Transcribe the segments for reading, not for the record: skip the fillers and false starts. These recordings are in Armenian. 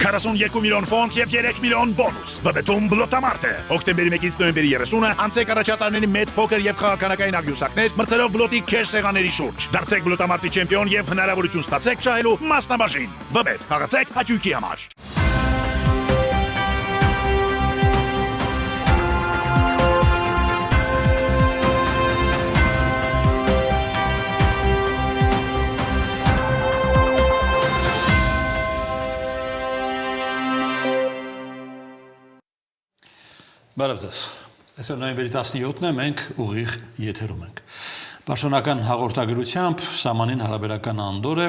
42 միլիոն ֆոնդ եւ 3 միլիոն բոնուս։ Վբետում բլոտամարտը։ Հոկտեմբերի 1-ից նոյեմբերի 30-ը անցեք առաջատարների մեծ փոքր եւ քաղաքականային աղյուսակներ մրցելով բլոտի քեշ սեղանների շուրջ։ Դարձեք բլոտամարտի չեմպիոն եւ հնարավորություն ստացեք շահելու մասնաբաժին։ Վբետ, հաղացեք հաճույքի համար։ Բարև ձեզ։ Այսօր նոյեմբերի 17-ն է, մենք ուղիղ եթերում ենք։ Պաշտոնական հաղորդագրությամբ սահմանին հարաբերական անդոր է,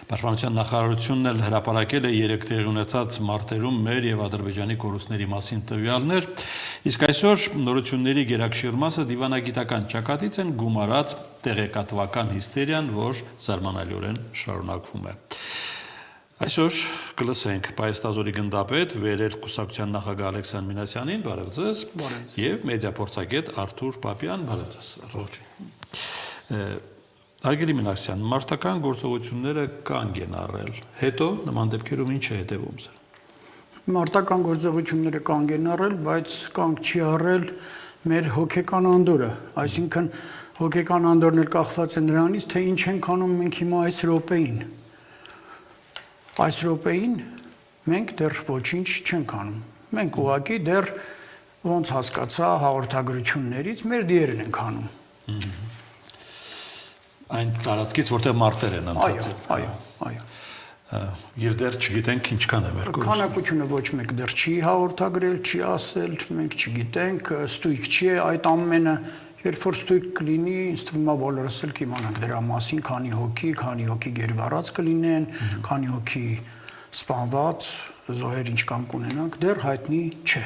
Պաշտպանության նախարարությունն էլ հրապարակել է 3 տեղի ունեցած մարտերում մեր եւ Ադրբեջանի կորուստների մասին տվյալներ, իսկ այսօր նորությունների գերակշիռ մասը դիվանագիտական ճակատից են գումարած տեղեկատվական հիստերիան, որ զարմանալիորեն շարունակվում է։ Այսօր կլսենք Պայեստազորի գնդապետ Վերել կուսակցության նախագահ Ալեքսան Մինասյանին, բարև ձեզ, եւ մեդիափորձագետ Արթուր Պապյան, բարև ձեզ։ Հարգելի Մինասյան, մարտական գործողությունները կանգ են առել, հետո նման դեպքերում ինչ է հետևում սա։ Մարտական գործողությունները կանգ են առել, բայց կանգ չի առել մեր հոգեկան անդորը, այսինքն հոգեկան անդորն էլ կախված է նրանից, թե ինչ ենք անում մենք հիմա այս րոպեին։ Այս րոպեին մենք դեռ ոչինչ չենք անում։ Մենք ուղղակի դեռ ոնց հասկացա հաղորդագրություններից մեր դիերն ենք անում։ Այն տարածքից, որտեղ մարտեր են ընթացել։ Այո։ Եվ դեռ չգիտենք ինչքան է մեր կորուստը։ Քանակությունը ոչ մեկ դեռ չի հաղորդագրել, չի ասել, մենք չգիտենք, ստույգ չի է այդ ամենը, երբ որ ստույգ կլինի, ինձ թվում է բոլորս էլ կիմանանք դրա մասին, քանի հոգի գերվառած կլինեն, քանի հոգի սպանված, զոհեր ինչ կամ կունենանք, դեռ հայտնի չէ։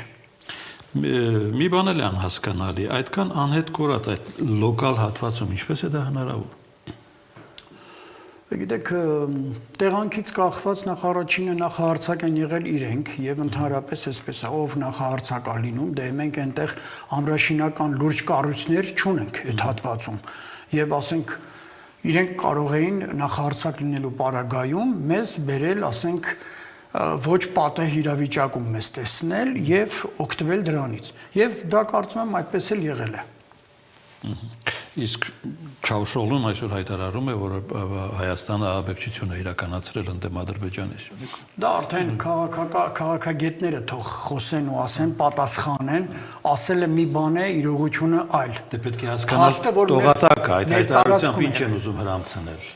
Մի բան էլ է անհասկանալի, այդքան անհետ կորած այդ լոկալ հատվածում ինչպես է դա հնարավոր։ Գիտեք, տեղանքից կախված նախ առաջինը նախահարցակ են եղել իրենք եւ ընդհանրապես այսպես է, ով նախահարցակ է լինում, դե մենք այնտեղ ամրաշինական լուրջ կառույցներ չունենք այդ հատվածում եւ ասենք իրենք կարող էին նախահարցակ լինելու պարագայում մեզ բերել, ասենք ոչ պատեհ իրավիճակում մեզ տեսնել եւ օգտվել դրանից եւ դա կարծում եմ այդպես էլ եղել է։ Իսկ Չավուշօղլուն այսօր հայտարարում է, որ Հայաստանը ահաբեկչություն է իրականացրել ընդդեմ Ադրբեջանի։ Դա արդեն քաղաքագետները թող խոսեն ու ասեն, պատասխանեն, ասել է մի բան է, իրողությունը այլ։ Դե պետք է հասկանալ տողատակը, այդ հայտարարությամբ ինչ են ուզում հրամցնել։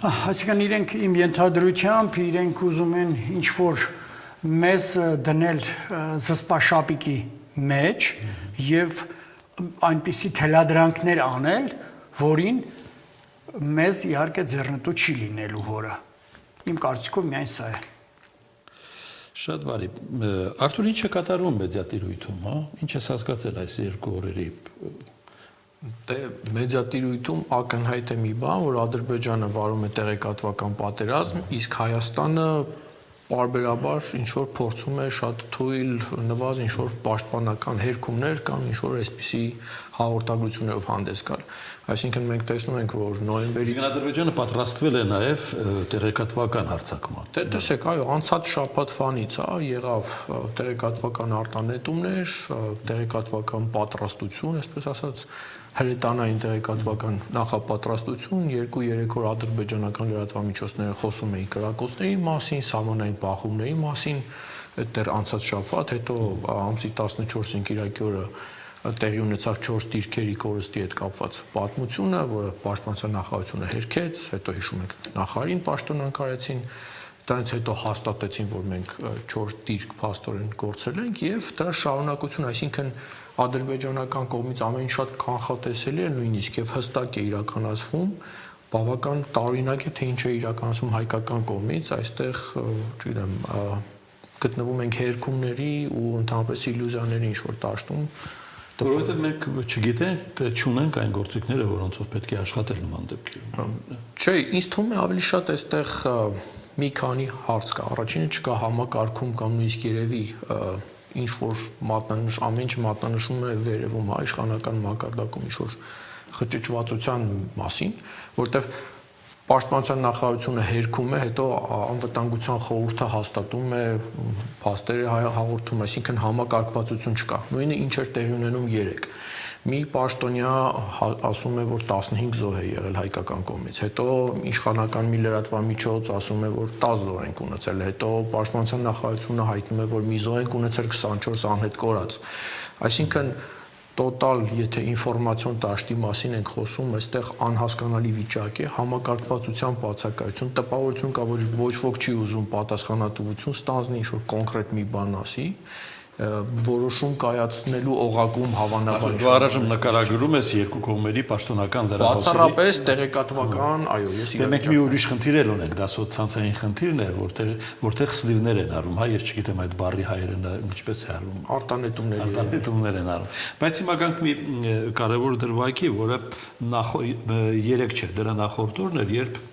Այսինքն իրենք իմ ենթադրությամբ իրենք ուզում են ինչ-որ մեզ դնել զսպաշապիկի մեջ եւ այնպիսի թելադրանքներ անել, որին մեզ իհարկե ձեռնտու չի լինելու հորը։ Իմ կարծիքով միայն սա է։ Շատ բարի։ Արթուր, ինչ է կատարվում մեդիատիրույթում, հա? Ինչ ես հասկացել այս 2 օրերի։ Դե մեդիատիրույթում ակնհայտ է մի բան, որ Ադրբեջանը վարում է տեղեկատվական պատերազմ, իսկ Հայաստանը պարբերաբար ինչ-որ փորձում է շատ թույլ նվազ ինչ-որ պաշտպանական հերքումներ կամ ինչ-որ այսպիսի հաղորդագրություններով հանդես գալ։ Այսինքն մենք տեսնում ենք, որ նոյեմբերի Ադրբեջանը պատրաստվել է նաև տեղեկատվական հարձակման։ Դե տեսեք, այո, անցած շաբաթվանից եղավ տեղեկատվական արտանետումներ, տեղեկատվական պատրաստություն, այսպես ասած, հրետանային տեղեկատվական նախապատրաստություն, 2-3 օր ադրբեջանական լրատվամիջոցները խոսում էին կրակոցների մասին, սահմանային բախումների մասին, դեռ անցած շաբաթ, հետո ամսի 14-ին Կիրակի օրը տեղի ունեցավ 4 դիրքերի կորստի հետ կապված պատմությունը, որը պաշտպանության նախարարությունը հերքեց, հետո հիշում եք նախարարին պաշտոնանկարեցին, դրանից հետո հաստատեցին, որ մենք 4 դիրք փաստորեն կորցրել ենք եւ դրա շարունակություն, այսինքն ադրբեջանական կողմից ամեն շատ կանխատեսելի է նույնիսկ եւ հստակ է իրականացվում, բավական տարօրինակ է թե ինչ է իրականացում հայկական կողմից, այստեղ, չգիտեմ, գտնվում ենք հերքումների ու ընդհանրապես իլյուզիաների ինչ-որ դաշտում։ Որովհետև մենք չգիտենք, թե չունենք այն գործիքները, որոնցով պետք է աշխատել նման դեպքերում։ Չէ, ինձ թվում է ավելի շատ այստեղ մի քանի հարց կա։ Առաջինը չկա համակարգում կամ նույնիսկ երևի ինչ-որ մատնանշ, ամեն ինչ մատնանշում է վերևում, իշխանական մակարդակում ինչ-որ խճճվածության մասին, որտեվ Պաշտպանության նախարարությունը հերքում է, հետո անվտանգության խորհուրդը հաստատում է փաստերը հաղորդում, այսինքն համակարգվածություն չկա։ Նույնը ինչ էր տեղի ունենում 3։ Մի պաշտոնյա ասում է, որ 15 զոհ է եղել հայկական կողմից, հետո իշխանական մի լրատվամիջոց ասում է, որ 10 զոհ ենք ունեցել, հետո պաշտպանության նախարարությունը հայտնում է, որ մի զոհ ենք ունեցել 24 անհետ կորած։ Այսինքն տոտալ, եթե ինֆորմացիոն դաշտի մասին ենք խոսում, այստեղ անհասկանալի վիճակ է, համակարգվածության բացակայություն, տպավորություն կա, որ ոչ ոք չի ուզում պատասխանատվություն ստանձնի, ինչ-որ կոնկրետ մի բան ասի, որոշում կայացնելու օղակում հավանաբար Առայժմ նկարագրում ես երկու կողմերի պաշտոնական լրահոսների բացառապես տեղեկատվական, այո, ես Դե մենք մի ուրիշ խնդիր էլ ունենք, դա սոցցանցային խնդիրն է, որտեղ սլիվներ են արում, հա, ես չգիտեմ այդ բառի հայերենը ինչպես է արում, արտանետումներ են արում։ Բայց հիմա գանք մի կարևոր դրվագի, որը 3 չէ, դրա նախորդ օրն էր, երբ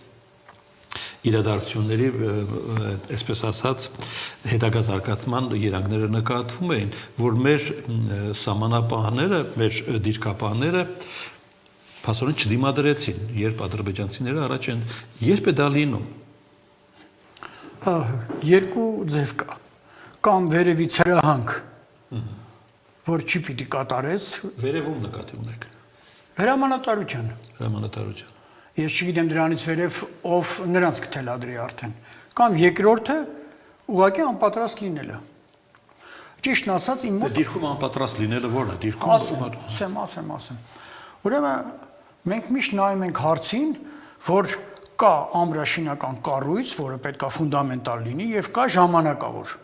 իրադարձությունների, այսպես ասած, հետագա զարգացման երանգները նկատվում էին, որ մեր սահմանապահները, մեր դիրքապահները փաստորեն չդիմադրեցին, երբ ադրբեջանցիները առաջ են, երբ է դա լինում։ Երկու ձև կա։ Կամ վերևից հրահանգ, որ չի պիտի կատարես, Վերևում նկատի ունեք։ հրամանատարության։ Ես չգիտեմ դրանից վերև ով նրանց կթելադրի արդեն։ Կամ երկրորդը ուղղակի անպատրաստ լինելը։ Ճիշտն ասած իմ մոտ Դիրքում անպատրաստ լինելը ո՞րն է։ ասեմ։ Ուրեմն մենք միշտ նայում ենք հարցին, որ կա ամրաշինական կառույց, որը պետք է ֆունդամենտալ լինի եւ կա ժամանակավոր։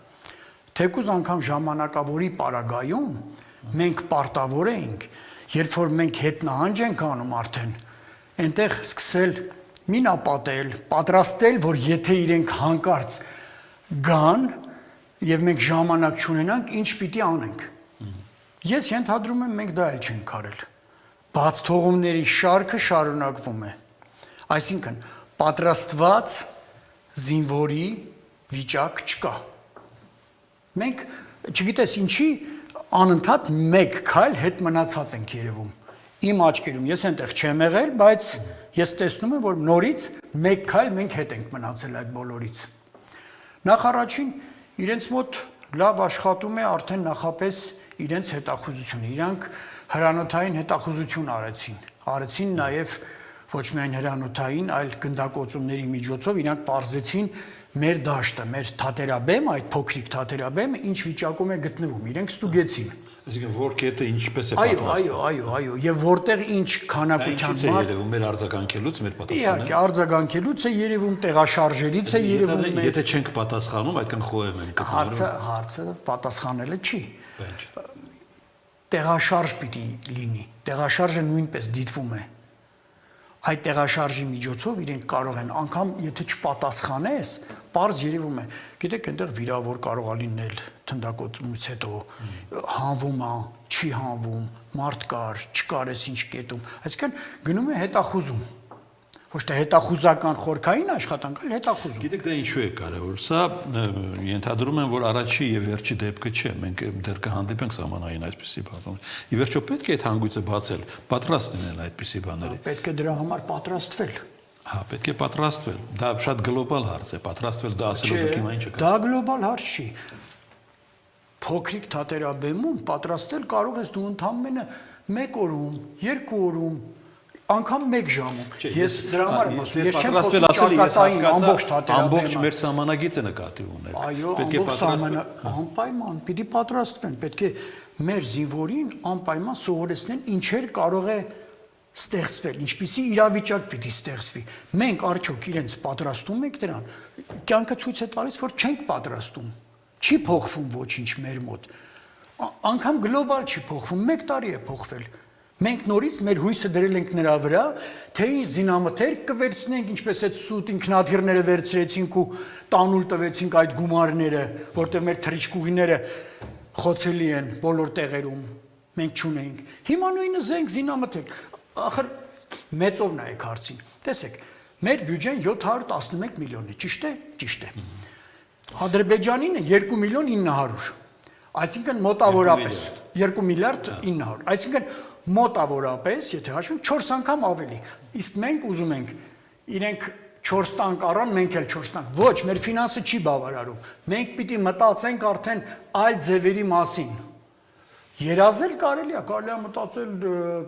Թեկուզ անգամ ժամանակավորի պարագայում մենք պարտավոր ենք, երբ որ մենք հետնահանջ ենք անում արդեն Այնտեղ սկսել մինապատել, պատրաստել, որ եթե իրենք հանկարծ գան եւ մենք ժամանակ չունենանք, ինչ պիտի անենք։ Ես ենթադրում եմ մենք դա էլ չենք արել։ Բաց թողումների շարքը շարունակվում է։ Այսինքն պատրաստված զինվորի վիճակ չկա։ Մենք, չգիտես ինչի, անընդհատ մեկ քայլ հետ մնացած ենք երևում։ Իմ աչքերում ես այնտեղ չեմ եղել, բայց ես տեսնում եմ, որ նորից մեկ քայլ մենք հետ ենք մնացել այդ բոլորից։ Նախարարին իրենց մոտ լավ աշխատում է արդեն նախապես իրենց հետախուզությունը։ Իրանք հրանոթային հետախուզություն արեցին նաև ոչ միայն հրանոթային, այլ գնդակոծումների միջոցով իրանք պարզեցին մեր դաշտը, մեր թատերաբեմ, այդ փոքրիկ թատերաբեմը ինչ վիճակում է գտնվում։ Իրենք ստուգեցին։ Այսինքն որ կետը ինչպես է պատրաստվում։ Այո, եւ որտեղ ինչ քանակության մարդ երևում մեր արձագանքելուց մեր պատասխանը։ Իհարկե, արձագանքելուց է երևում, տեղաշարժերից է երևում։ Եթե չենք պատասխանում, այդքան խոհեմ ենք գտնվում։ Հարցը պատասխանելը չի։ Տեղաշարժ պիտի լինի։ Տեղաշարժը նույնպես դիտվում է։ Այդ տեղաշարժի միջոցով իրենք կարող են անգամ եթե չպատասխանես, պարզ երևում է։ Գիտեք, այնտեղ վիրավոր կարող է լինել թնդակոծումից հետո հանվում է, չի հանվում, մարդ կար, չկար էս ինչ կետում։ Այսինքն գնում է հետախուզում։ Ոչ թե հետախուզական խորքային աշխատանք, այլ հետախուզում։ Գիտեք, դա ինչու է կարևոր։ Սա ենթադրում եմ, որ առաջի եւ վերջի դեպքը չէ։ Մենք դեռ կհանդիպենք սահմանային այսպիսի բաներով։ Ի վերջո պետք է այդ հանգույցը բացել, պատրաստ լինել այդպիսի բաների։ Պետք է դրա համար պատրաստվել։ Հա, պետք է պատրաստվել։ Դա շատ գլոբալ հարց է, պատրաստվել դա ասելով դուք հիմա ինչ եք։ Դա գլոբալ հարց չի։ Փոքրիկ թատերաբեմում պատրաստել կարող ես դու ընդամենը 1 օրում, 2 օրում անգամ 1 ժամում։ Ես դրա համար եմ ասում, ես չեմ խոսում ճակատային ամբողջ թատերաբեմը։ Ամբողջ մեր սահմանագիծը նկատի ունեք։ Այո, ամբողջ սահմանագիծը անպայման պիտի պատրաստվեն, պետք է մեր զինվորին անպայման սովորեցնեն ինչեր կարող է ստեղծվել, ինչպիսի իրավիճակ պիտի ստեղծվի։ Մենք արդյոք իրենց պատրաստում ենք դրան։ Կյանքը ցույց է տալիս, որ չենք պատրաստում։ Չի փոխվում ոչինչ մեր մոտ։ Անկամ գլոբալ չի փոխվում, 1 տարի է փոխվել։ Մենք նորից մեր հույսը դրել ենք նրա վրա, թե ինչ զինամթերք կվերցնենք, ինչպես այդ սուտ ինքնաթիռները վերցրեցինք ու տանուլ տվեցինք այդ գումարները, որտեղ մեր թռիչքուղիները խոցելի են բոլոր տեղերում, մենք չունենք։ Հիմա նույնը զենք զինամթերք, ախր մեծով նայեք հարցին։ Տեսեք, մեր բյուջեն 711 միլիոն է, ճիշտ է։ Ադրբեջանինը 2 միլիոն 900, այսինքն մոտավորապես 2 միլիարդ 900, այսինքն մոտավորապես, եթե հաշվենք 4 անգամ ավելի, իսկ մենք ուզում ենք իրենք 4 տանկ առան, մենք էլ 4 տանկ։ Ոչ, մեր ֆինանսը չի բավարարում։ Մենք պիտի մտածենք արդեն այլ ձևերի մասին։ Երազել կարելի է մտածել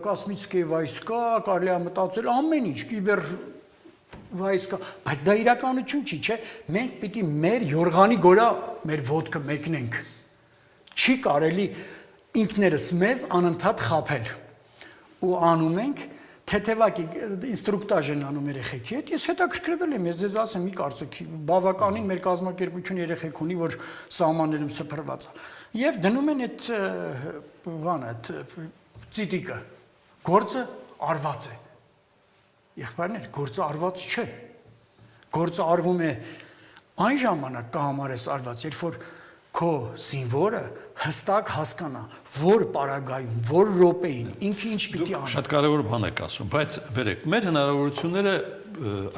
կոսմիկե վայսկա, կարելի է մտածել ամեն ինչ, կիբեր վայսկա, բայց դա իրականություն չի, չէ՞։ Մենք պիտի մեր յորղանի գորա մեր ոտքը մեկնենք։ Չի կարելի ինքներս մեզ անընդհատ խաբել։ Ու անում ենք թեթևակի ինստրուկտաժ են անում երեխեքի հետ, ես հետաքրքրվել եմ, ես ձեզ ասեմ, մի կարծեք, բավականին մեր կազմակերպությունը երեխեք ունի, որ սահմաններում սփռված է։ Եվ դնում են այդ բանը, այդ ծիտիկը, գործը արված է։ Եղբայրներ, գործը արված չէ։ Գործը արվում է այն ժամանակ կհամարես արված, երբ որ քո զինվորը հստակ հասկանա, որ պարագայում, որ րոպեին ինքը ինչ պիտի անի։ Շատ կարևոր բան եք ասում, բայց բերեք, մեր հնարավորությունները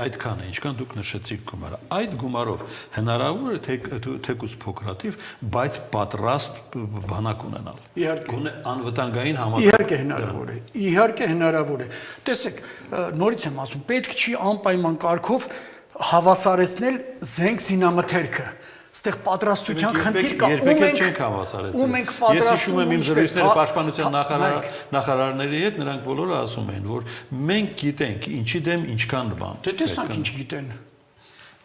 այդքան է, ինչքան դուք նշեցիք գումարը։ Այդ գումարով հնարավոր է թեկուզ փոքրաթիվ, բայց պատրաստ բանակ ունենալ։ Գոնե անվտանգային համակարգ։ Իհարկե հնարավոր է։ Տեսեք, նորից եմ ասում, պետք չի անպայման կարգով հավասարեցնել զենք զինամթերքը։ Ստեղ պատրաստության խնդիր կա։ Երբեք չենք հավասարեցել։ Ես հիշում եմ իմ զրույցները պաշտպանության նախարարների հետ, նրանք բոլորը ասում էին, որ մենք գիտենք ինչի դեմ ինչքան բան։ Դե տեսանք ինչ գիտեն։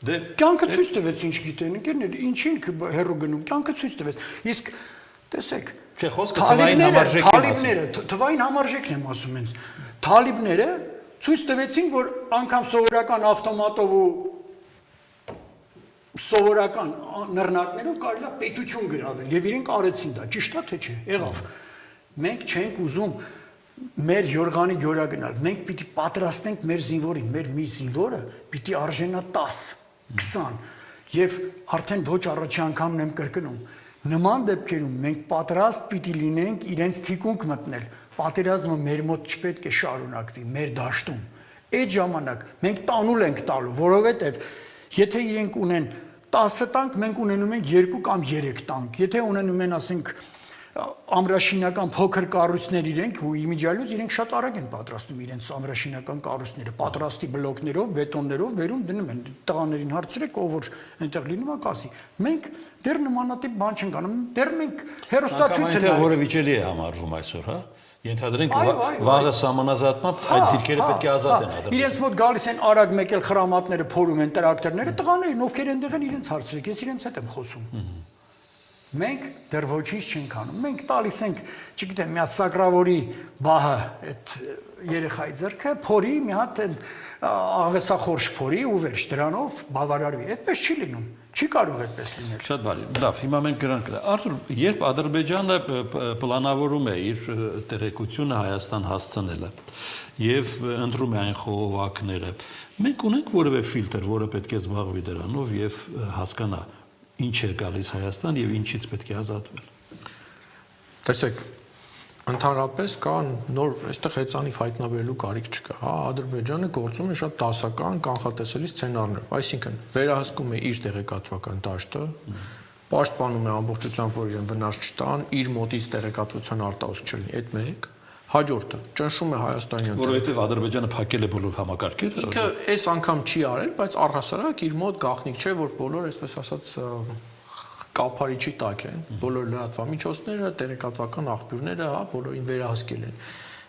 Դե կյանքը ցույց տվեց ինչ գիտեն, ընկերներ, ինչին հերո գնում, կյանքը ցույց տվեց։ Իսկ տեսեք, չէ, խոսքը թվային համարժեքն է։ Թվային համարժեքն եմ ասում ինձ։ Թալիբները ցույց տվեցին, որ անգամ սովորական ավտոմատով ու սովորական նռնակներով կարելի է պետություն գրավել եւ իրենք արեցին դա, ճիշտ է թե չէ, եղավ։ Մենք չենք ուզում մեր յորղանի գորա գնալ, մենք պիտի պատրաստենք մեր զինվորին, մեր մի զինվորը պիտի արժենա 10, 20 եւ արդեն ոչ առաջի անգամն եմ կրկնում։ Նման դեպքերում մենք պատրաստ պիտի լինենք իրենց թիկունք մտնել։ Պատերազմը մեր մոտ չպետք է շարունակվի մեր դաշտում։ Այդ ժամանակ մենք տանուլ ենք տալու, որովհետեւ եթե իրենք ունեն 10 տանկ, մենք ունենում ենք 2 կամ 3 տանկ։ Եթե ունենում են, ասենք, ամրաշինական փոքր կառույցներ իրենք, ու իմիջիալուց իրենք շատ արագ են պատրաստում իրենց ամրաշինական կառույցները, պատրաստի բլոկներով, բետոններով բերում դնում են, տղաներին հարցրեք, ով որ այնտեղ լինում է, կասի։ Մենք դեռ նմանատիպ բան չենք անում, դեռ մենք հերոստացույց ենք, որը վիճելի է համարվում այսօր, հա։ Ենթադրենք վաղը սահմանազատմամբ այդ դիրքերը պետք է ազատ են ադրբեջան։ Իրենց մոտ գալիս են արագ մեկել խրամատները փորում են տրակտորները, տղաներին ովքեր այնտեղ են իրենց հարցրեք, ես իրենց հետ եմ խոսում։ Մենք դեռ ոչինչ չենք անում։ Մենք տալիս ենք, չգիտեմ, մի հատ սակրավորի բահը այդ երեխայի ձեռքը, փորի, մի հատ աղվեսախորշ փորի ու վերջ դրանով բավարարվի։ Այդպես չի լինում։ Չի կարող այդպես լինել։ Շատ բարի։ Լավ, հիմա մենք գրանք դա։ Արթուր, երբ Ադրբեջանը պլանավորում է իր տեղեկությունը Հայաստան հասցնելը եւ ընտրում է այն խողովակները, մենք ունենք որևէ ֆիլտր, որը պետք է զբաղվի դրանով եւ հասկանա ինչ է գալիս Հայաստան եւ ինչից պետք է ազատվել։ Տեսեք, ընդհանրապես կան նոր այստեղ հեծանիվ հայտնաբերելու կարիք չկա, հա, Ադրբեջանը գործում է շատ դասական, կանխատեսելի սցենարներով, այսինքն վերահսկում է իր տեղեկատվական դաշտը, պաշտպանում է ամբողջությամբ, որ իրեն վնաս չտան, իր մոտից տեղեկատվության արտահոսք չլինի, այդ մեկ, հաջորդը ճնշում է հայաստանյան, որովհետև Ադրբեջանը փակել է բոլոր համակարգերը։ Ինքը այս անգամ չի արել, բայց առհասարակ իր մոտ գաղտնիք չէ, որ բոլոր, այսպես ասած, կապարիչի տակ են, բոլոր լրատվամիջոցները, տեղեկատվական աղբյուրները, հա, բոլորին վերահսկել են։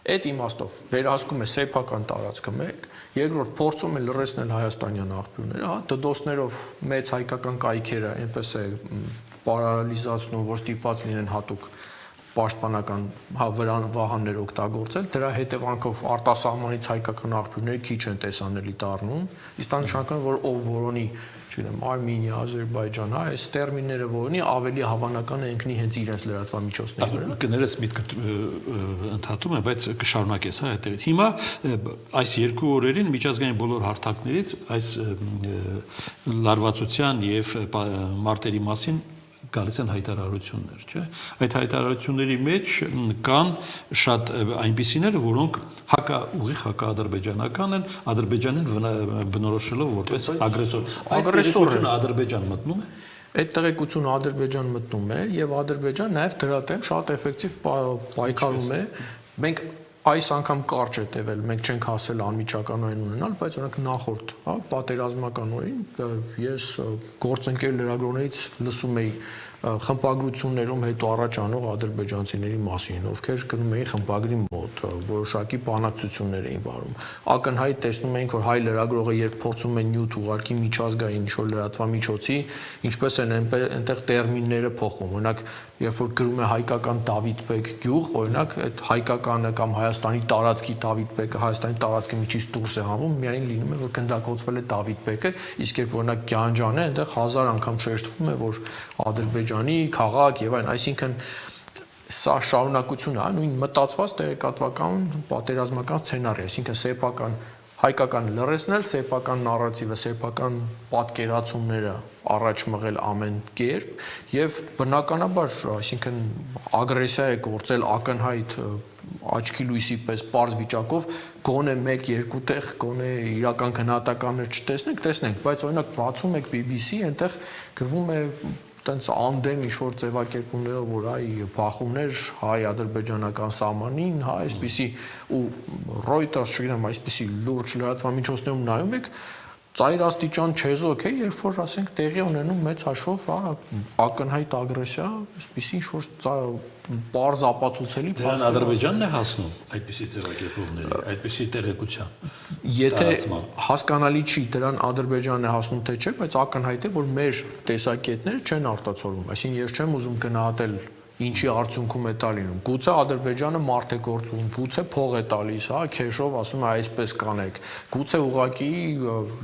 Այդ իմաստով վերահսկում է սեփական տարածքը մեկ, երկրորդ փորձում է լրացնել հայաստանյան աղբյուրները, հա, դդոսներով մեծ հայկական կայքերը այնպես է պարալիզացնում, որ ստիպված լինեն հատուկ պաշտպանական վահաններ օգտագործել, դրա հետևանքով արտասահմանից հայկական աղբյուրները քիչ են տեսանելի դառնում, իսկ դա նշանակում է, որ ով որոնի, չգիտեմ, Արմենիա, Ադրբեջան, հա, այս տերմինները որոնի ավելի հավանական է ընկնի հենց իրենց լրատվամիջոցների վրա։ Կներես միտքը ընդհատում է, բայց կշարունակես, հա, այդտեղից։ Հիմա այս երկու օրերին միջազգային բոլոր հարթակներից այս լարվածության եւ մարտերի մասին գալիս են հայտարարություններ, չէ՞։ Այդ հայտարարությունների մեջ կան շատ այնպիսիները, որոնք ուղիղ հակաադրբեջանական են, Ադրբեջանին բնորոշելով որպես ագրեսոր։ Ագրեսորը Ադրբեջան մտնում է։ Այդ տեղեկությունը Ադրբեջան մտնում է եւ Ադրբեջան նաեւ դրա դեմ շատ էֆեկտիվ պայքարում է։ Մենք այս անգամ կարճ է տևել, մենք չենք հասել անմիջականորեն ունենալ, բայց օրինակ նախորդ, հա, պատերազմական օրին ես գործընկեր լրագրողներից լսում էի խմբագրություններում հետո առաջ անող ադրբեջանցիների մասին, ովքեր գնում էին խմբագրի մոտ, որոշակի բանակցություններ էին վարում։ Ակնհայտ տեսնում էինք, որ հայ լրագրողը երբ փորձում է նյութ ուղարկի միջազգային ինչ-որ լրատվամիջոցի, ինչպես են այնտեղ տերմինները փոխում։ Օրինակ, երբ որ գրում է հայկական Դավիթ-բեկ գյուղ, օրինակ, այդ հայկականը կամ Հայաստանի տարածքի Դավիթ-բեկը, Հայաստանի տարածքի միջից դուրս է հանվում, միայն լինում է, որ գնդակոծվել է Դավիթ-բեկը, իսկ երբ օրինակ Գյանջան է, այնտեղ 1000 անգամ շեշտվում է, որ Ադրբեջանի քաղաք եւ այն, այսինքն սա շարունակություն է, նույն մտածված տեղեկատվական պատերազմական սցենարի, այսինքն սեփական հայկական լրացնել, սեփական նարատիվը, սեփական պատկերացումները առաջ մղել ամեն կերպ եւ բնականաբար, այսինքն ագրեսիա է գործել ակնհայտ աչքի լույսի պես པարզ վիճակով, գոնե 1-2 տեղ, գոնե իրական գնահատականներ չտեսնենք, բայց օրինակ բացում եք BBC, այնտեղ գրվում է տենց անդեմ ինչ-որ ձևակերպումներով, որ այ բախումներ հայ-ադրբեջանական սահմանին, հա, այսպիսի ու Reuters, չգիտեմ, այսպիսի լուրջ լրատվամիջոցներում նայում եք, ծայր աստիճան չեզոք է, երբ որ ասենք տեղի ունենում մեծ հաշվով, հա, ակնհայտ ագրեսիա, այսպիսի ինչ-որ պարզ ապացուցելի Դրան Ադրբեջանն է հասնում այդպիսի ձևակերպումների, այդպիսի տեղեկության։ Եթե հասկանալի չի դրան Ադրբեջանն է հասնում թե չէ, բայց ակնհայտ է, որ մեր տեսակետները չեն արտացոլվում, այսինքն ես չեմ ուզում գնահատել ինչի արդյունքում է տա լինում։ Գուցե Ադրբեջանը մարդ է գործում, գուցե փող է տալիս, հա, քեշով ասում է այսպես կանեք։ Գուցե ուղղակի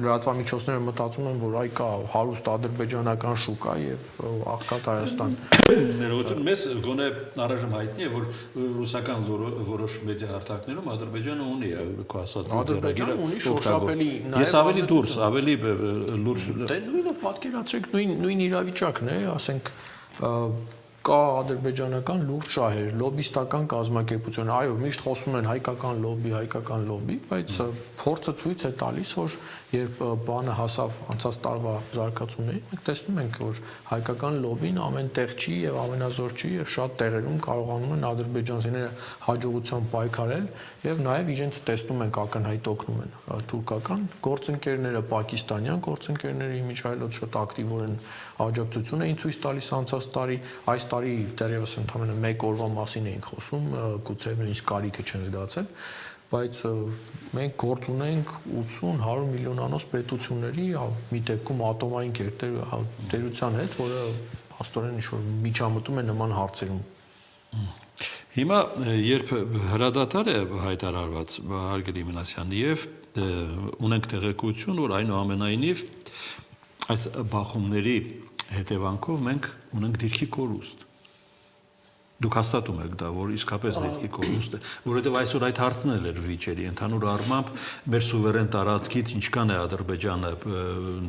լրատվամիջոցները մտածում են, որ այ կա հարուստ ադրբեջանական շուկա եւ աղքատ Հայաստան։ Ներողություն, մեզ գոնե առայժմ հայտնի է, որ ռուսական որոշ մեդիա հարթակներում Ադրբեջանը ունի քո ասած Ադրբեջանը ունի շոշափելի Ես ավելի դուրս, ավելի լուրջ Դե նույնը պատկերացրեք, նույն իրավիճակն է, ասենք կա ադրբեջանական լուրջ շահեր, լոբիստական կազմակերպություն, այո, միշտ խոսում են հայկական լոբի, բայց փորձը ցույց է տալիս, որ երբ բանը հասավ անցած տարվա զարգացումներին, մենք տեսնում ենք, որ հայկական լոբին ամենտեղ չի եւ ամենազոր չի եւ շատ տեղերում կարողանում են ադրբեջանցիները հաջողությամբ պայքարել եւ նաեւ իրենց տեսնում ենք ակնհայտ օգնում են թուրքական գործընկերները, պակիստանյան գործընկերները իմիջայլոց շատ ակտիվորեն աջակցություն էին ցույց տալիս անցած տարի, այս տարի դեռևս ընդամենը 1 օրվա մասին էինք խոսում, գուցե նույնիսկ կարիքը չեն զգացել, բայց մենք գործ ունենք 80-100 միլիոնանոց պետությունների, մի դեպքում ատոմային գերտերության հետ, որը փաստորեն ինչ-որ միջամտում է նման հարցերում։ Հիմա երբ հրադադար է հայտարարված Հարգելի Մինասյան եւ ունենք տեղեկություն, որ այնուամենայնիվ այս բախումների հետևանքով մենք ունենք դիրքի կորուստ։ Դուք հաստատում եք դա, որ իսկապես դիրքի կորուստ է, որովհետև այսօր այդ հարցն էլ էր վիճելի, ընդհանուր առմամբ մեր սուվերեն տարածքից ինչքան է Ադրբեջանը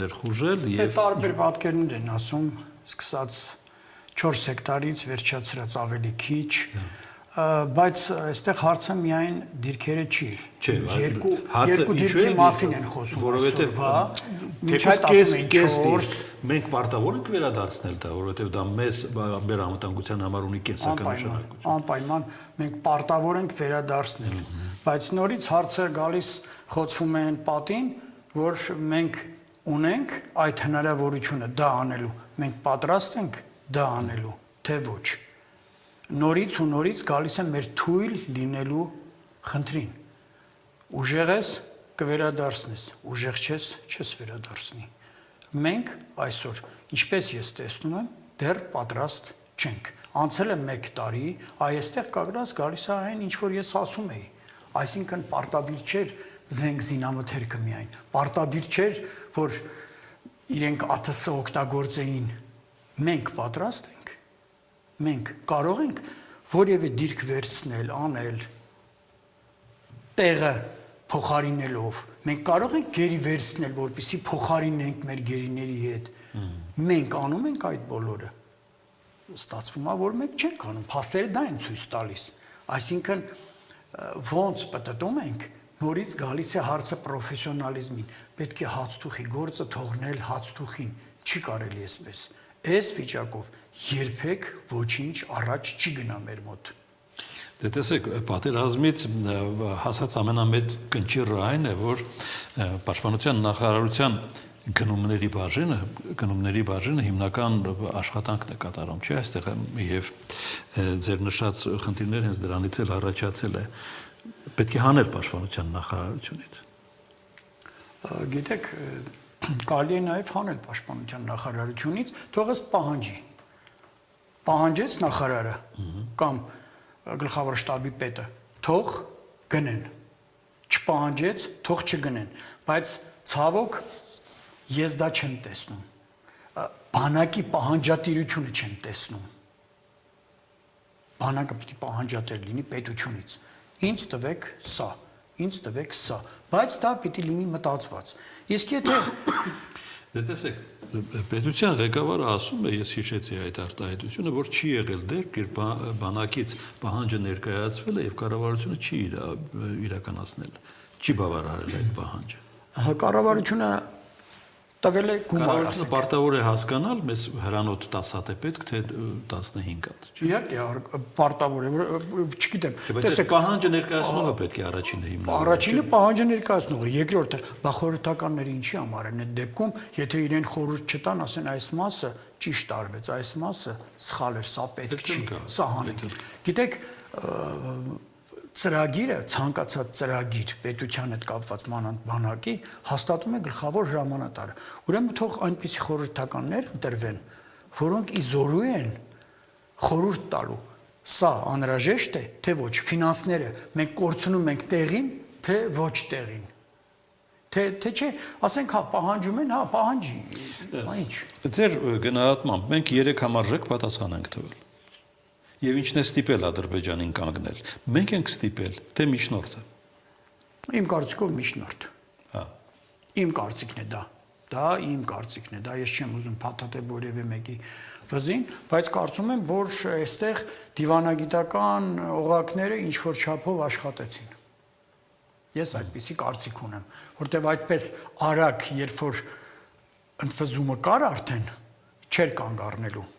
ներխուժել եւ տարբեր պատկերներ են ասում, սկսած 4 հեկտարից վերջացրած ավելի քիչ, բայց այստեղ հարցը միայն դիրքերը չի։ Երկու դիրքի մասին են խոսում, որովհետև մենք պարտավոր ենք վերադարձնել դա, որովհետև դա մեզ անվտանգության համար ունի կենսական նշանակություն։ Անպայման մենք պարտավոր ենք վերադարձնել, բայց նորից հարցը գալիս խոցվում է այն պատին, որ մենք ունենք այդ հնարավորությունը դա անելու, մենք պատրաստ ենք դա անելու, թե ոչ։ Նորից ու նորից գալիս է մեր թույլ լինելու խնդրին։ Ուժեղ ես կվերադարձնես, ուժեղ չես, չես վերադարձնի։ Մենք այսօր, ինչպես ես տեսնում եմ, դեռ պատրաստ չենք։ Անցել է 1 տարի, այստեղ կագրած գալիս է այն, ինչ որ ես ասում էի։ Այսինքն պարտադիր չէր զենք զինամթերքը միայն։ Պարտադիր չէր, որ իրենք ԱԹՍ օգտագործեին։ Մենք պատրաստ ենք։ Մենք կարող ենք որևէ դիրք վերցնել, անել, տեղը փոխարինելով, մենք կարող ենք գերի վերցնել, որպեսզի փոխարինենք մեր գերիների հետ։ Մենք անում ենք այդ բոլորը։ Ստացվում է, որ մենք չենք անում, փաստերը դա են ցույց տալիս։ Այսինքն ոնց պատտում ենք, նորից գալիս է հարցը պրոֆեսիոնալիզմին։ Պետք է հացթուխի գործը թողնել հացթուխին, չի կարելի այսպես։ Այս վիճակով երբեք ոչինչ առաջ չի գնա մեր մոտ։ Դե տեսեք, պատերազմից հասած ամենամեծ կնճիռը այն է, որ Պաշտպանության նախարարության գնումների բաժինը հիմնական աշխատանքն է կատարում, չէ՞, այստեղ եւ ձեր նշած խնդիրները հենց դրանից էլ առաջացել է։ Պետք է հանել Պաշտպանության նախարարությունից։ Գիտեք, կարելի է նաև հանել Պաշտպանության նախարարությունից, թող ըստ պահանջի։ Պահանջեց նախարարը կամ գլխավոր շտաբի պետը, թող գնեն։ Չպահանջեց, թող չգնեն, բայց ցավոք ես դա չեմ տեսնում։ Բանակի պահանջատիրությունը չեմ տեսնում։ Բանակը պիտի պահանջատեր լինի պետությունից։ Ինձ տվեք սա, ինձ տվեք սա, բայց դա պիտի լինի մտածված։ Իսկ եթե Դե տեսեք, պետության ղեկավարը ասում է, ես հիշեցի այդ արտահայտությունը, որ չի եղել դեպք, երբ բանակից պահանջը ներկայացվել է եւ կառավարությունը չի իրականացնել, չի բավարարել այդ պահանջը։ կառավարությունը տվել է գումար, Կառավարությունը պարտավոր է հասկանալ, մեզ հրանոթ 10-ը պետք, թե 15-ը։ Իհարկե, պարտավոր է, չգիտեմ, տեսեք, պահանջը ներկայացնողը պետք է առաջինը հիմնավորել։ Առաջինը պահանջը ներկայացնողը, երկրորդը բախորհրդականները ինչի համար են այդ դեպքում, եթե իրեն խորհուրդ չտան, ասեն այս մասը ճիշտ արվեց, այս մասը սխալ էր, սա պետք չի, սա հանենք։ Գիտեք, ծրագիրը, ցանկացած ծրագիր պետության հետ կապված բանակի հաստատում է գլխավոր հրամանատարը։ Ուրեմն թող այնպիսի խորհրդականներ ընտրվեն, որոնք ի զորու են խորհուրդ տալու։ Սա անհրաժեշտ է, թե ոչ, ֆինանսները մենք կորցնում ենք տեղին, թե ոչ տեղին։ Թե չէ, ասենք հա պահանջում են, հա պահանջի, ինչ։ Ձեր գնահատմամբ մենք 3 համարժեք պատասխան ենք տվել։ Եվ ինչն է ստիպել Ադրբեջանին կանգնել։ Մենք ենք ստիպել, թե միջնորդը։ Իմ կարծիքով միջնորդ։ Հա։ Իմ կարծիքն է դա։ Դա իմ կարծիքն է, դա ես չեմ ուզում փաթաթել որևէ մեկի վզին, բայց կարծում եմ, որ այստեղ դիվանագիտական օղակները ինչ որ չափով աշխատեցին։ Ես այդպիսի կարծիք ունեմ, որտեղ այդպես արագ, երբ որ ընդվզումը կար արդեն, չէր կանգ առնելու։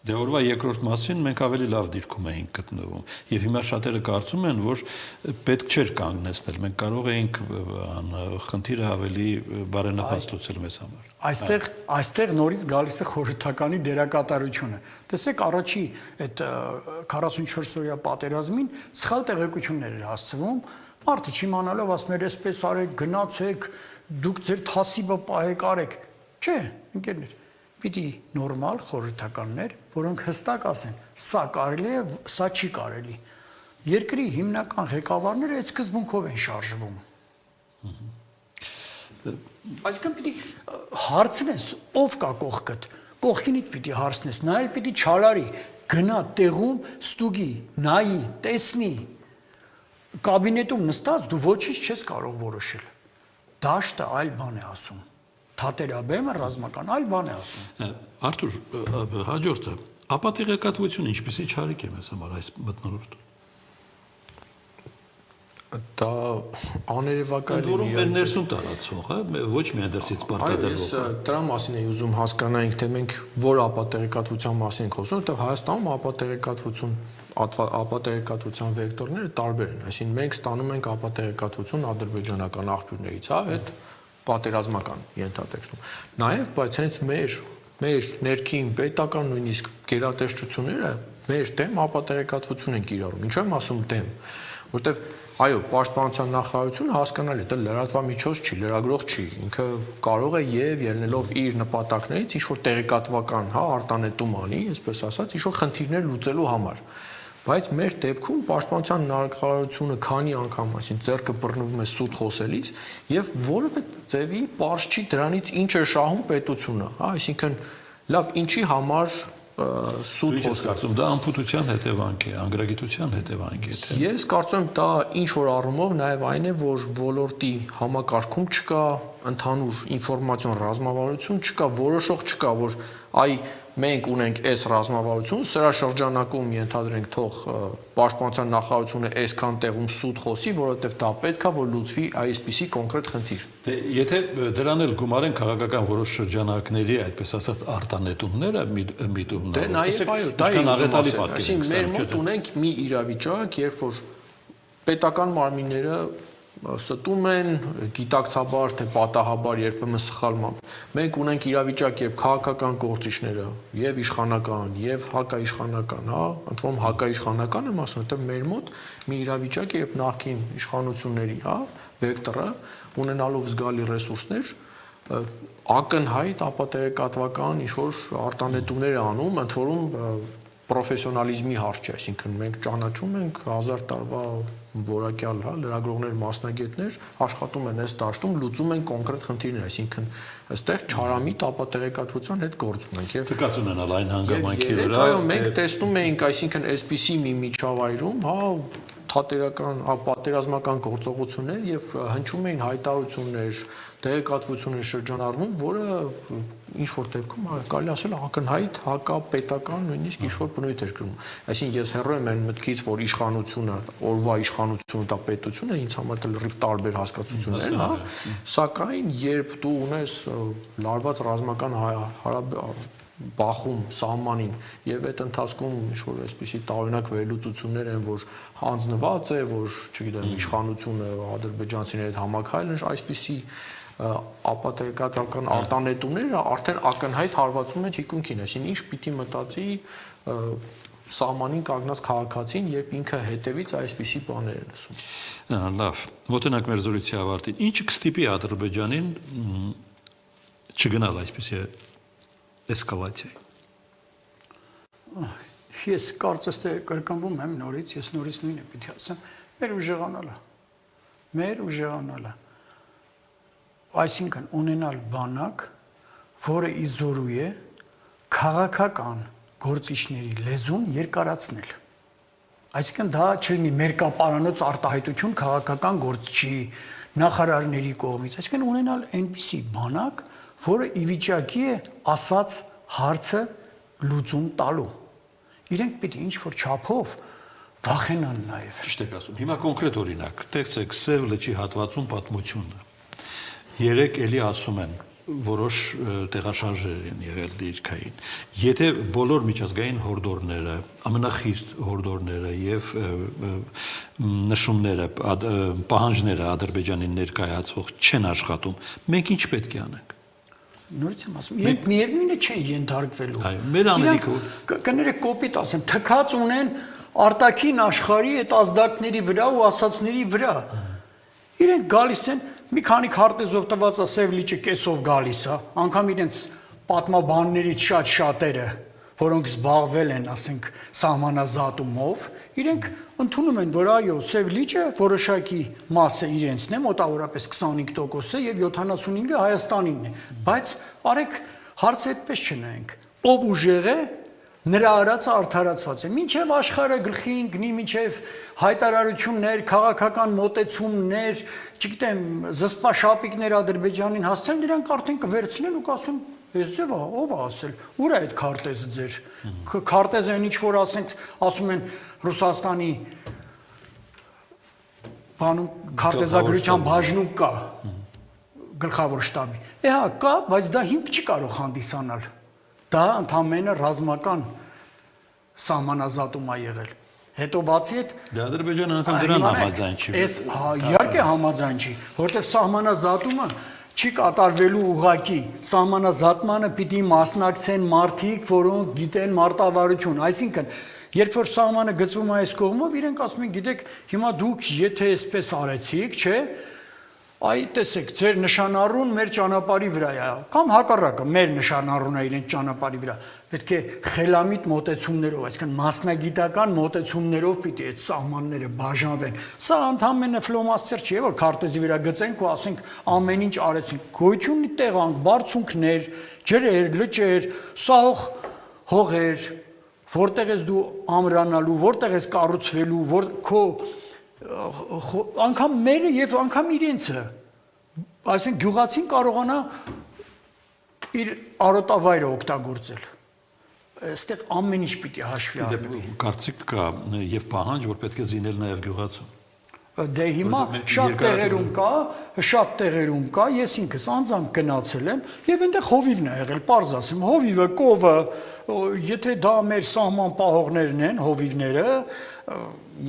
Դե օրվա երկրորդ մասին մենք ավելի լավ դիրքում էինք գտնվում եւ հիմա շատերը կարծում են, որ պետք չէր կանգնեցնել, մենք կարող էինք խնդիրը ավելի բարենպաստ լուծել մեզ համար։ Այստեղ նորից գալիս է խորհրդականի դերակատարությունը։ Տեսեք, առաջի այդ 44-օրյա պատերազմին սխալ տեղեկություններ էր հասցվում, մարդը չիմանալով ասում էր, այսպես արեք, գնացեք, դուք ձեր թասիբը պահեք, արեք։ Չէ, ընկերներ, պիտի նորմալ խորհրդականներ, որոնք հստակ ասեն, սա կարելի է, սա չի կարելի։ Երկրի հիմնական ղեկավարները այդ սկզբունքով են շարժվում։ Այսինքն պիտի հարցնես, ով կա կողքդ, կողքինիդ պիտի հարցնես, նա էլ պիտի չալարի, գնա տեղում, ստուգի, նայի, տեսնի, կաբինետում նստած դու ոչինչ չես կարող որոշել։ Դաշտը այլ բան է ասում։ Թատերաբեմը ռազմական այլ բան է ասում։ Արթուր, հաջորդը, ապատեղեկատվությունը ինչպեսի չարիք է մեզ համար այս մթնոլորտում։ Դա աներևակայել է մեր ներսում տարածվող, ոչ միայն դրսից պարտադրվող։ Այս դրա մասին էի ուզում հասկանայինք, թե մենք որ ապատեղեկատվության մասին ենք խոսում, որտեղ Հայաստանում ապատեղեկատվության վեկտորները տարբեր են, այսինքն մենք ստանում ենք ապատեղեկատվություն ադրբեջանական աղբյուրներից, հա, այդ պատերազմական ենթատեքստում։ Նաև, բայց հենց մեր ներքին պետական նույնիսկ գերատեսչությունները մեր դեմ ապատեղեկատվություն են կիրառում։ Ինչու եմ ասում դեմ, որտեվ այո, պաշտպանության նախարարությունը հասկանալի է, դա լրատվամիջոց չի, լրագրող չի, ինքը կարող է եւ ելնելով իր նպատակներից ինչ որ տեղեկատվական, հա, արտանետում անի, այսպես ասած, ինչ որ խնդիրներ լուծելու համար։ Բայց մեր դեպքում պաշտպանության նախարարությունը քանի անգամ, այսինքն ձեռքը բռնվում է սուտ խոսելիս եւ որևէ ձևի պարզ չի դրանից ինչ է շահում պետությունը, հա, այսինքն լավ, ինչի համար սուտ խոսել։ Դա անփութության հետևանք է, անգրագիտության հետևանք է։ Ես կարծում եմ դա ինչ որ առումով նաև այն է, որ ոլորտի համակարգում չկա ընդհանուր ինֆորմացիոն ռազմավարություն, չկա որոշող չկա, որ այ մենք ունենք այս ռազմավարություն, սրա շրջանակում ենթադրենք թող պաշտպանության նախարարությունը այսքան տեղում սուտ խոսի, որովհետև դա պետք է որ լուծվի այսպիսի կոնկրետ խնդիր։ Դե եթե դրան էլ գումարեն քաղաքական որոշ շրջանակների, այդպես ասած, արտանետումները, միտումները։ Դե նաև այո, դա է ուզում ասել։ Այսինքն մեր մոտ ունենք մի իրավիճակ, երբ որ պետական մարմինները ստում են գիտակցաբար թե պատահաբար երբեմն սխալմամբ։ Մենք ունենք իրավիճակ, երբ քաղաքական գործիչները եւ իշխանական եւ հակաիշխանական, հա, ընդ որում հակաիշխանական եմ ասում, որտեղ մեր մոտ մի իրավիճակ է, երբ նախկին իշխանությունների, հա, վեկտորը ունենալով զգալի ռեսուրսներ ակնհայտ ապատեգատվական ինչ-որ արտանետումներ անում, ընդ որում պրոֆեսիոնալիզմի հարց չէ, այսինքն մենք ճանաչում ենք 1000 տարվա որակյալ, հա, լրագրողներ, մասնագետներ աշխատում են այս դաշտում, լուծում են կոնկրետ խնդիրներ, այսինքն այստեղ չարամիտ ապատեգատվության հետ գործ ունենք եւ դկած ունենալ այն հանգամանքի վրա։ Այո, մենք տեսնում էինք, այսինքն այսպիսի մի միջավայրում, հա, թատերական, պատերազմական գործողություններ եւ հնչում էին հայտարարություններ, տեղեկատվություններ շրջանառվում, որը ինչ որ դեպքում կարելի ասել ակնհայտ հակապետական նույնիսկ ինչ որ բնույթ էր կրում։ Այսինքն ես հեռու եմ այն մտքից, որ իշխանությունը, օրվա իշխանությունը դա պետությունը, ինձ համար դա լրիվ տարբեր հասկացություններ են, հա, սակայն երբ դու ունես լարված ռազմական բախում սահմանին եւ այդ ընթացքում ինչ-որ այսպիսի տարօրինակ վերլուծություններ են, որ հանձնված է, որ, չգիտեմ, իշխանությունը ադրբեջանցիների հետ համակայել են, այսպիսի ապատեգատական արտանետումները արդեն ակնհայտ հարվածում են թիկունքին, այսինքն ինչ պիտի մտածի սահմանին կանգնած քաղաքացին, երբ ինքը հետևից այսպիսի բաներ է լսում։ Լավ, մոտենանք մեր զրույցի ավարտին։ Ինչը կստիպի Ադրբեջանին չգնալ այսպիսի էսկալացիայի։ Ես կարծես թե կրկնվում եմ նորից, ես նորից նույնը պիտի ասեմ, մեր ուժեղանալը։ Այսինքն ունենալ բանակ, որը իզորու է քաղաքական գործիչների լեզուն երկարացնել։ Այսինքն դա չլինի մերկապարանոց արտահայտություն քաղաքական գործչի, նախարարների կողմից, այսինքն ունենալ այնպիսի բանակ, որը ի վիճակի է ասած հարցը լուծում տալու։ Իրենք պիտի ինչ-որ չափով վախենան նաև։ Ճիշտ եք ասում։ Հիմա կոնկրետ օրինակ, տեսեք Սև լճի հատվածում պատմությունը։ Երեք էլի ասում են, որոշ տեղաշարժեր են եղել դիրքային։ Եթե բոլոր միջազգային հորդորները, ամենախիստ հորդորները եւ նշումները, պահանջները Ադրբեջանին ներկայացող չեն աշխատում, մենք ինչ պետք է անենք։ Նորից եմ ասում, իրենք միևնույնը չեն ենթարկվելու։ Այո, մեր անելիքը կներեք կոպիտ ասեմ, թքած ունեն արտաքին աշխարհի այդ ազդակների վրա ու ասածների վրա։ Իրենք գալիս են մի քանի քարտեզով տված է Սև լիճը կեսով գալիս է, անգամ իրենց պատմաբաններից շատ-շատերը, որոնք զբաղվել են, ասենք, սահմանազատումով, իրենք ընդունում են, որ այո, Սև լիճը որոշակի մասը իրենցն է, մոտավորապես 25%-ը եւ 75%-ը Հայաստանինն է, բայց արեք հարցը այդպես չնայենք, ով ուժեղ է, նրա արածը արդարացված է, մինչև աշխարհը գլխի ընկնի, մինչև հայտարարություններ, քաղաքական մոտեցումներ, չգիտեմ, զսպաշապիկներ Ադրբեջանին հասցնեն, նրանք արդեն կվերցնեն ու կասեն, ես ձևա, ով է ասել, ուր է այդ քարտեզը ձեր, քարտեզը ինչ որ ասենք, ասում են Ռուսաստանի բանում քարտեզագրության բաժնում կա գլխավոր շտաբի, հա կա, բայց դա հիմք չի կարող հանդիսանալ։ Դա ընդամենը ռազմական սահմանազատում է եղել։ Հետո բացի այդ Ադրբեջանը անգամ դրան համաձայն չի։ Այս իհարկե համաձայն չի, որտեղ սահմանազատումը չի կատարվելու ուղղակի։ Սահմանազատմանը պիտի մասնակցեն մարդիկ, որոնք գիտեն մարտավարություն, այսինքն երբ որ սահմանը գծվում է այս կողմով, իրենք ասում են, գիտեք, հիմա դուք եթե այսպես արեցիք, չէ, այ տեսեք, ձեր նշանառուն մեր ճանապարհի վրա է, կամ հակառակը, մեր նշանառունը իրենց ճանապարհի վրա։ Պետք է խելամիտ մոտեցումներով, այսինքն մասնագիտական մոտեցումներով պիտի այդ սահմանները բաժանվեն։ Սա ընդհանրապես ֆլոմաստեր չի, որ քարտեզի վրա գծենք ու ասենք ամեն ինչ արեցինք։ Գոյություն ունի տեղանք, բարձունքներ, ջրեր, լճեր, սահող հողեր, որտեղ ես դու ամրանալու, որտեղ ես կառուցվելու, որ քո անգամ մերը եւ անգամ իրենցը, այսինքն գյուղացին կարողանա իր արոտավայրը օգտագործել։ այստեղ ամեն ինչ պիտի հաշվի առնվի։ Կարծիք կա եւ պահանջ, որ պետք է զինել նաեւ գյուղացու։ Դե հիմա շատ տեղերում կա, ես ինքս անձամբ գնացել եմ եւ այնտեղ հովիվն է եղել, պարզ ասեմ, հովիվը, կովը, եթե դա մեր սահման պահողներն են, հովիվները,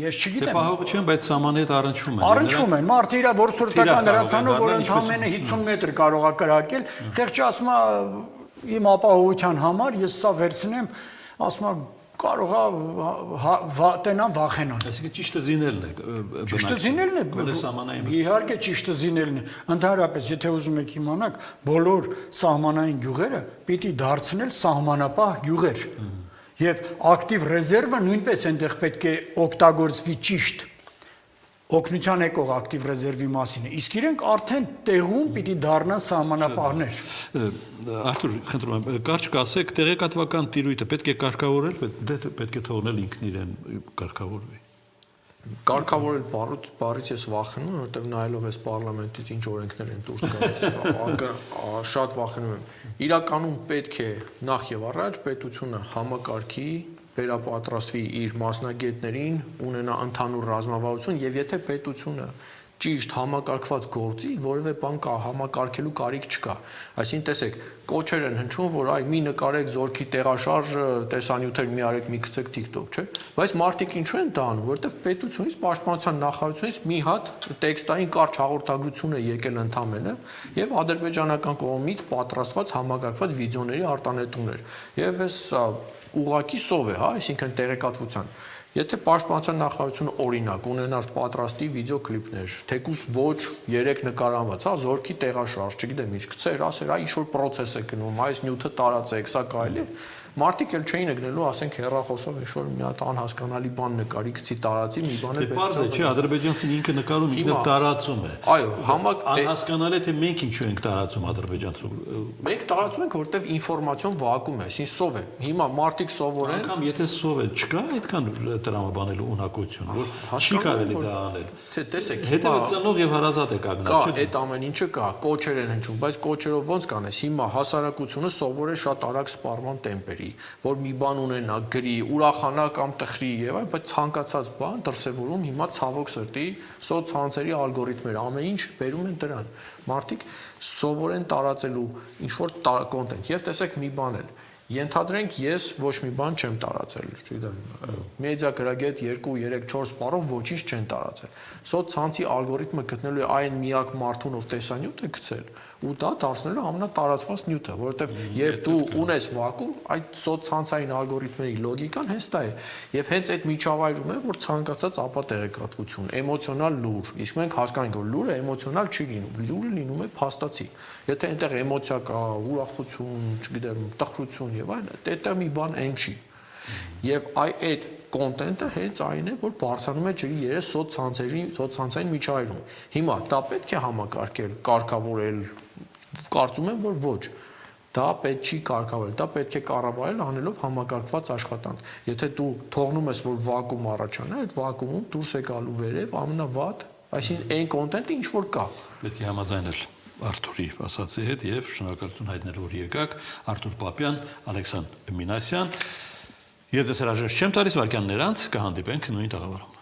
ես չգիտեմ։ Դե պահողը չեն, բայց սահմանի հետ առնչվում են։ Առնչվում են, մարդը իր որսորդական լրացանով, որ ընդամենը 50 մետր կարող է կրակել, խեղճը ասում է իմ ապահովության համար ես սա վերցնեմ, ասում է կարող է տենան վախենան։ Այսինքն ճիշտը զինելն է։ Ճիշտը զինելն է։ Իհարկե ճիշտը զինելն է։ Ընդհանրապես, եթե ուզում եք իմանաք, բոլոր սահմանային գյուղերը պիտի դարձնել սահմանապահ գյուղեր։ Եվ ակտիվ ռեզերվը նույնպես այնտեղ պետք է օգտագործվի ճիշտ օգնության եկող ակտիվ ռեզերվի մասին է։ Իսկ իրենք արդեն տեղում պիտի դառնան սահմանապահներ։ Արթուր, խնդրում եմ, կարճ կասեք, տեղեկատվական տիրույթը պետք է կարգավորել, պետք է թողնել ինքն իրեն կարգավորվի։ Կարգավորել բառից ես վախենում եմ, որովհետև նայելով այս պարլամենտից ինչ օրենքներ են դուրս գալիս, շատ վախենում եմ։ Իրականում պետք է նախ եւ առաջ պետությունը համակարգի վերապատրաստվի իր մասնագետներին, ունենա ընդհանուր ռազմավարություն եւ եթե պետությունը ճիշտ համակարգված գործի, որևէ բան կա համակարգելու կարիք չկա։ Այսինքն տեսեք, կոչեր են հնչում, որ այ մի նկարեք զորքի տեղաշարժ տեսանյութեր մի արեք, մի գցեք TikTok, չէ՞։ Բայց մարդիկ ինչու են դա անում, որովհետեւ պետությունից, պաշտպանության նախարարությունից մի հատ տեքստային կարճ հաղորդագրություն է եկել ընդամենը եւ ադրբեջանական կողմից պատրաստված համակարգված վիդեոների արտանետումներ։ Եվ այս ուղղակի սով է, հա, այսինքն տեղեկատվության։ Եթե պաշտպանության նախարարությունը օրինակ ունենար պատրաստի վիդեոկլիպներ, թեկուզ ոչ 3 նկարանված, հա, զորքի տեղաշարժ, չգիտեմ ինչ գցեր, ասեր, այ ինչ որ process է գնում, այս նյութը տարածեք, սա կարելի է։ Մարդիկ էլ չէին գնելու, ասենք հեռախոսով ինչ որ մի հատ անհասկանալի բան նկարի գցի տարածի, մի բան է պետք։ Դե պարզ է, չէ, ադրբեջանցին ինքը նկարում ինքն տարածում է։ Այո, անհասկանալի է թե մենք ինչու ենք տարածում ադրբեջանցում։ Մենք տարածում ենք, որովհետև ինֆորմացիոն վակուում է, այսինքն սով է։ Հիմա մարդիկ սովորեն։ Անկամ եթե սով է, չկա այդքան տրամաբանելու ունակություն, որ չի կարելի դա անել։ Թե տեսեք, հետևեցնող եւ հարազատ է կանգնած, չէ՞։ Կա, այդ ամեն ինչը կա, կոչեր են հնչում, բայց կոչերով ոնց կանես։ Հիմա հասարակությունը սովոր է շատ արագ սպառման տեմպերի, որ մի բան ունենա, գրի, ուրախանա կամ տխրի եւ այլ, բայց ցանկացած բան դրսեւորում հիմա ցավոք սրտի սոցցանցերի ալգորիթմերը ամեն ինչ բերում են դրան։ Մարդիկ սովոր են տարածելու ինչ որ կոնտենտ եւ տեսեք մի բան էլ Ենթադրենք ես ոչ մի բան չեմ տարածել, չգիտեմ, մեդիա գրագետ 2-3-4 սպառով ոչինչ չեն տարածել։ Սոցցանցի ալգորիթմը գտնելու է այն միակ մարդուն, ով տեսանյութ է գցել, ու դա դարձնելու ամենատարածված նյութը, որովհետև երբ դու ունես վակուում, այդ սոցցանցային ալգորիթմերի լոգիկան հենց դա է, եւ հենց այդ միջավայրում է, որ ցանկացած ապատեղեկատվություն, էմոցիոնալ լուր, իսկ մենք հասկանանք, որ լուրը էմոցիոնալ չի լինում, լուրը լինում է փաստացի։ Եթե այնտեղ էմոցիա կա, ուրախություն, չգիտեմ, տխրություն եւ այլն, այդտեղ մի բան այն չի։ Եվ այդ կոնտենտը հենց այն է, որ բարձրանում է ջրի երես սոցցանցային միջավայրում։ Հիմա դա պետք է համակարգել, կարգավորել, կարծում եմ, որ ոչ։ Դա պետք չի կարգավորել, դա պետք է կառավարել անելով համակարգված աշխատանք։ Եթե դու թողնում ես, որ վակուում առաջանա, այդ վակուումում դուրս է գալու վերև ամենավատ, այսինքն այն կոնտենտը ինչ որ կա։ Պետք է համաձայնել Արթուրի ասացի հետ եւ շնորհակալություն հայտնել, որ եկաք։ Արթուր Պապյան, Ալեքսանդր Մինասյան։ Ես դες հրաժեշտ չեմ տալիս վարքյաններ անց կհանդիպենք նույն տաղավարում։